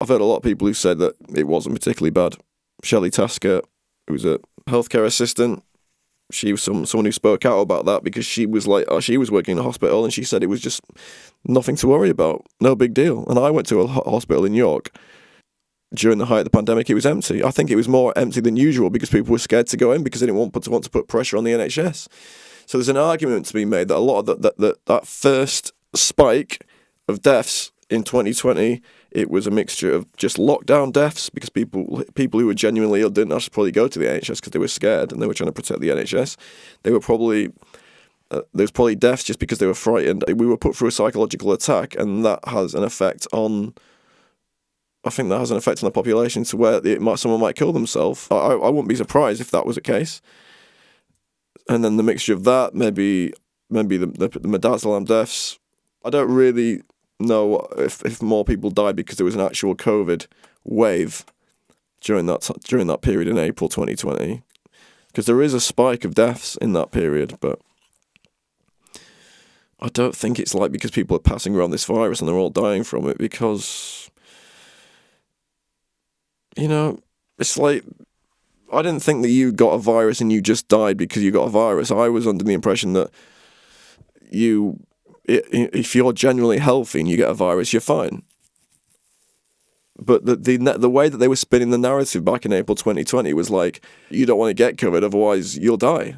I've heard a lot of people who said that it wasn't particularly bad. Shelley Tasker, who was a healthcare assistant, she was someone who spoke out about that because she was she was working in a hospital and she said it was just nothing to worry about, no big deal. And I went to a hospital in York during the height of the pandemic. It was empty. I think it was more empty than usual because people were scared to go in because they didn't want to put pressure on the NHS. So there's an argument to be made that a lot of that first spike of deaths in 2020, it was a mixture of just lockdown deaths because people who were genuinely ill didn't actually probably go to the NHS because they were scared and they were trying to protect the NHS. They were probably there was probably deaths just because they were frightened. We were put through a psychological attack, and that has an effect on. I think that has an effect on the population to where someone might kill themselves. I wouldn't be surprised if that was the case. And then the mixture of that, maybe the midazolam deaths. I don't really know if more people died because there was an actual COVID wave during that period in April 2020, because there is a spike of deaths in that period, but I don't think it's like because people are passing around this virus and they're all dying from it, because it's like, I didn't think that you got a virus and you just died because you got a virus. I was under the impression that if you're genuinely healthy and you get a virus, you're fine. But the way that they were spinning the narrative back in April 2020 was like, you don't want to get COVID, otherwise you'll die.